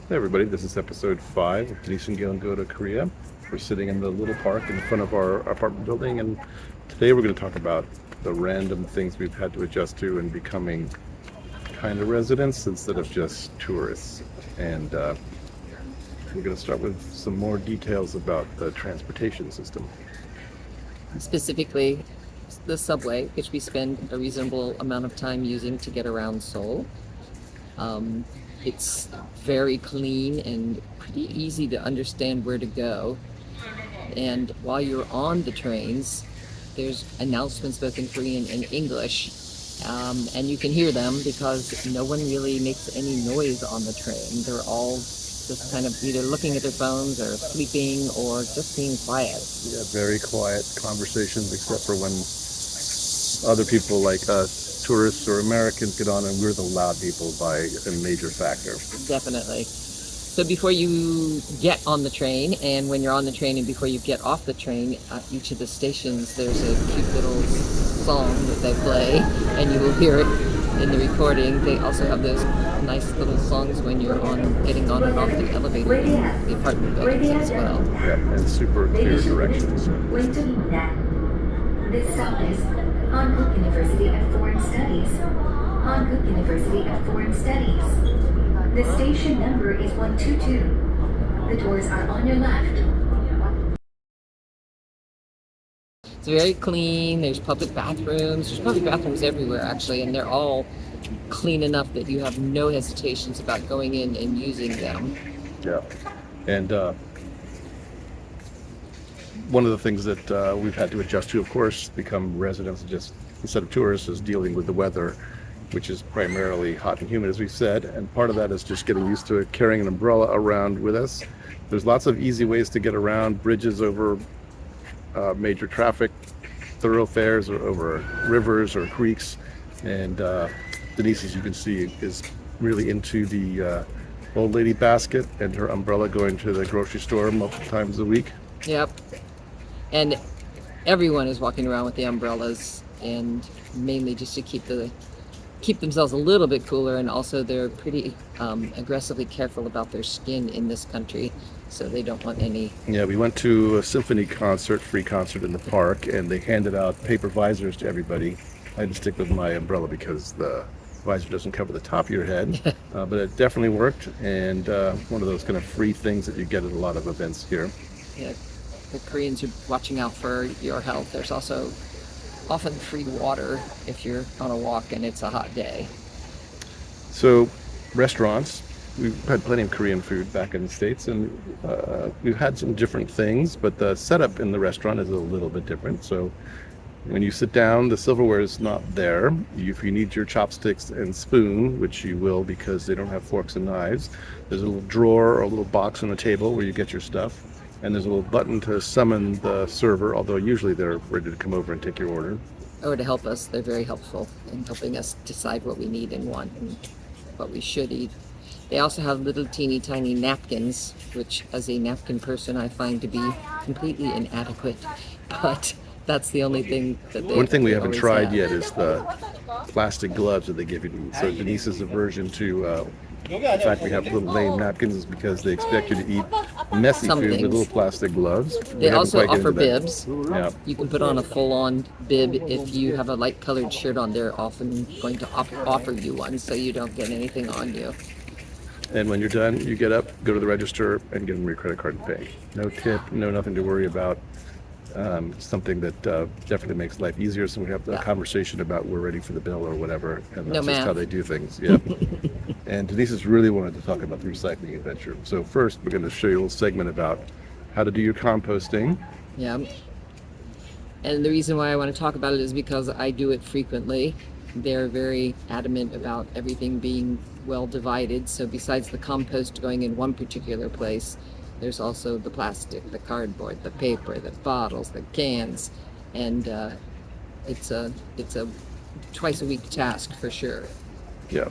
Hey everybody, this is episode 5 of Denise and Galen Go to Korea. We're sitting in the little park in front of our apartment building, and today we're going to talk about the random things we've had to adjust to and becoming kind of residents instead of just tourists. And we're going to start with some more details about the transportation system. Specifically the subway, which we spend a reasonable amount of time using to get around Seoul. It's very clean and pretty easy to understand where to go. And while you're on the trains, there's announcements both in Korean and English. And you can hear them because no one really makes any noise on the train. They're all just kind of either looking at their phones or sleeping or just being quiet. Yeah, very quiet conversations, except for when other people like us, tourists or Americans, get on, and we're the loud people by a major factor. Definitely. So before you get on the train, and when you're on the train and before you get off the train, at each of the stations there's a cute little song that they play, and you will hear it in the recording. They also have those nice little songs when you're getting on and off the elevator in the apartment buildings as well. Yeah, and super clear directions. This stop is Hankook University of Foreign Studies. Hankook University of Foreign Studies. The station number is 122. The doors are on your left. It's very clean. There's public bathrooms. There's public bathrooms everywhere, actually, and they're all clean enough that you have no hesitations about going in and using them. Yeah, and one of the things that we've had to adjust to, of course, become residents just instead of tourists, is dealing with the weather, which is primarily hot and humid, as we said. And part of that is just getting used to carrying an umbrella around with us. There's lots of easy ways to get around: bridges over major traffic thoroughfares, or over rivers or creeks. And Denise, as you can see, is really into the old lady basket and her umbrella, going to the grocery store multiple times a week. Yep. And everyone is walking around with the umbrellas, and mainly just to keep themselves a little bit cooler, and also they're pretty aggressively careful about their skin in this country, so they don't want any. Yeah, we went to a symphony concert, free concert in the park, and they handed out paper visors to everybody. I had to stick with my umbrella because the visor doesn't cover the top of your head, but it definitely worked, and one of those kind of free things that you get at a lot of events here. Yeah, the Koreans are watching out for your health. There's also often free water if you're on a walk and it's a hot day. So, restaurants, we've had plenty of Korean food back in the States, and we've had some different things, but the setup in the restaurant is a little bit different. So when you sit down, the silverware is not there. If you need your chopsticks and spoon, which you will because they don't have forks and knives, there's a little drawer or a little box on the table where you get your stuff. And there's a little button to summon the server, although usually they're ready to come over and take your order. Or to help us. They're very helpful in helping us decide what we need and want and what we should eat. They also have little teeny tiny napkins, which as a napkin person I find to be completely inadequate. But that's the only thing that they One thing we haven't always tried have. yet is the plastic gloves that they give you to eat. So Denise's aversion to the fact we have little lame napkins is because they expect you to eat messy Some food with things. little plastic gloves. We They haven't also quite gotten offer into that. bibs. Yeah. You can put on a full-on bib if you have a light-colored shirt on. They're often going to offer you one, so you don't get anything on you. And when you're done, you get up, go to the register, and give them your credit card and pay. No tip, no nothing to worry about. Something that definitely makes life easier. So we have a conversation about we're ready for the bill or whatever, and that's just how they do things. Yeah. And Denise has really wanted to talk about the recycling adventure. So first, we're going to show you a little segment about how to do your composting. Yeah. And the reason why I want to talk about it is because I do it frequently. They're very adamant about everything being well divided. So besides the compost going in one particular place, there's also the plastic, the cardboard, the paper, the bottles, the cans, and it's a twice a week task for sure. Yeah.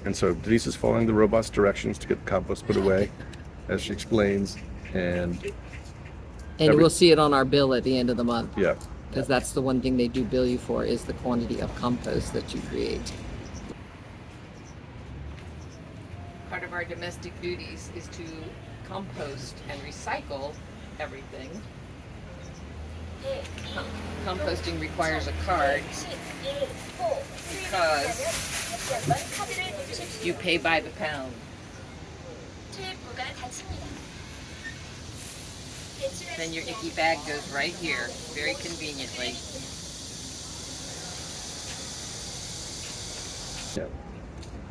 And so Denise is following the robot's directions to get the compost put away, as she explains, and we'll see it on our bill at the end of the month. yeah. Because that's the one thing they do bill you for, is the quantity of compost that you create. Part of our domestic duties is to compost and recycle everything. Composting requires a card because you pay by the pound. Then your icky bag goes right here, very conveniently. Yeah.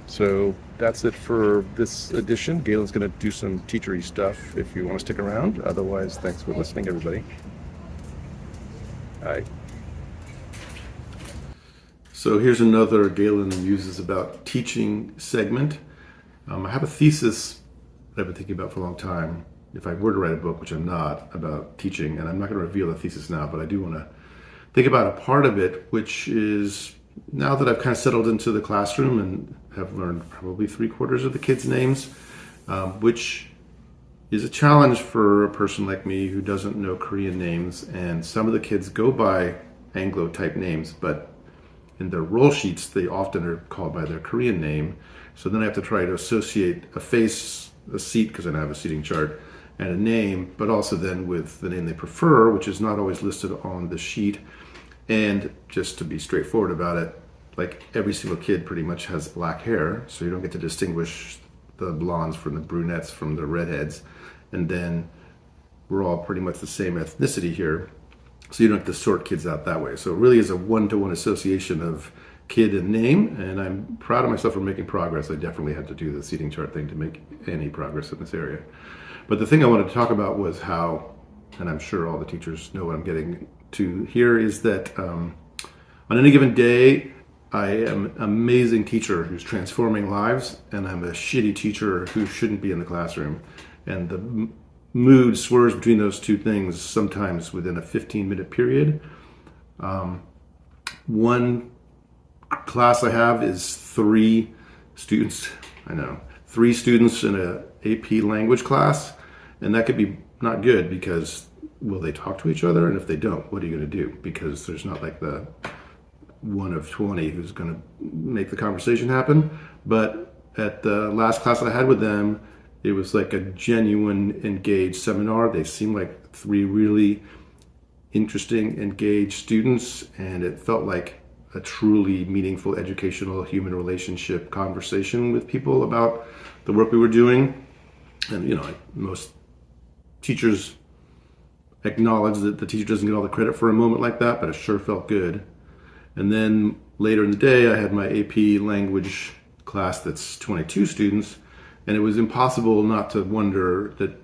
So that's it for this edition. Galen's going to do some teachery stuff if you want to stick around. Otherwise, thanks for listening, everybody. Hi. So here's another Galen Muses About Teaching segment. I have a thesis that I've been thinking about for a long time. If I were to write a book, which I'm not, about teaching, and I'm not going to reveal the thesis now, but I do want to think about a part of it, which is now that I've kind of settled into the classroom and have learned probably 3/4 of the kids' names, which is a challenge for a person like me who doesn't know Korean names. And some of the kids go by Anglo-type names, but in their roll sheets, they often are called by their Korean name. So then I have to try to associate a face, a seat, because I don't have a seating chart, and a name, but also then with the name they prefer, which is not always listed on the sheet. And just to be straightforward about it, like every single kid pretty much has black hair, so you don't get to distinguish the blondes from the brunettes from the redheads. And then we're all pretty much the same ethnicity here, so you don't have to sort kids out that way. So it really is a one-to-one association of kid and name, and I'm proud of myself for making progress. I definitely had to do the seating chart thing to make any progress in this area. But the thing I wanted to talk about was how, and I'm sure all the teachers know what I'm getting to here, is that on any given day, I am an amazing teacher who's transforming lives, and I'm a shitty teacher who shouldn't be in the classroom. And the mood swerves between those two things sometimes within a 15-minute period. One class I have is 3 students. I know, 3 students in a AP language class, and that could be not good because will they talk to each other? And if they don't, what are you going to do? Because there's not like the one of 20 who's going to make the conversation happen. But at the last class I had with them, it was like a genuine engaged seminar. They seemed like 3 really interesting, engaged students, and it felt like a truly meaningful, educational, human relationship conversation with people about the work we were doing. And, you know, most teachers acknowledge that the teacher doesn't get all the credit for a moment like that, but it sure felt good. And then later in the day, I had my AP language class that's 22 students, and it was impossible not to wonder that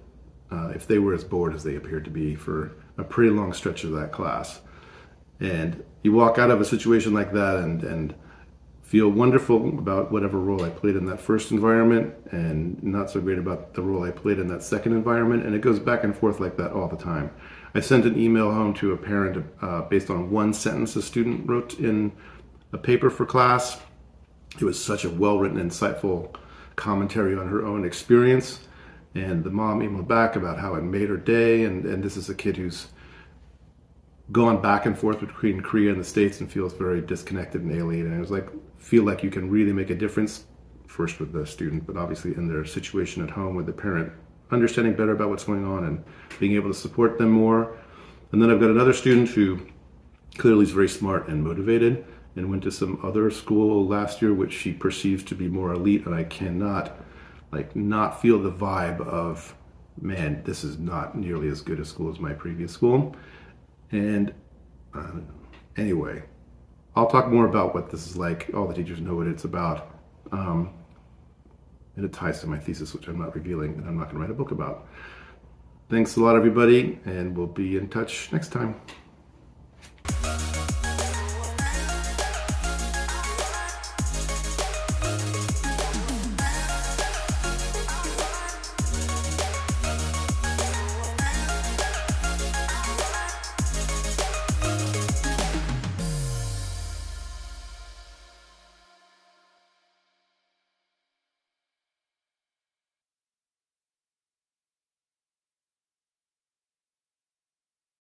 if they were as bored as they appeared to be for a pretty long stretch of that class. And you walk out of a situation like that and feel wonderful about whatever role I played in that first environment, and not so great about the role I played in that second environment. And it goes back and forth like that all the time. I sent an email home to a parent based on one sentence a student wrote in a paper for class. It was such a well-written, insightful commentary on her own experience. And the mom emailed back about how it made her day. And this is a kid who's gone back and forth between Korea and the States and feels very disconnected and alien. And it was like, feel like you can really make a difference, first with the student, but obviously in their situation at home with the parent, understanding better about what's going on and being able to support them more. And then I've got another student who clearly is very smart and motivated and went to some other school last year, which she perceives to be more elite. And I cannot not feel the vibe of, man, this is not nearly as good a school as my previous school. And anyway, I'll talk more about what this is like. All the teachers know what it's about. And it ties to my thesis, which I'm not revealing, and I'm not going to write a book about. Thanks a lot, everybody, and we'll be in touch next time.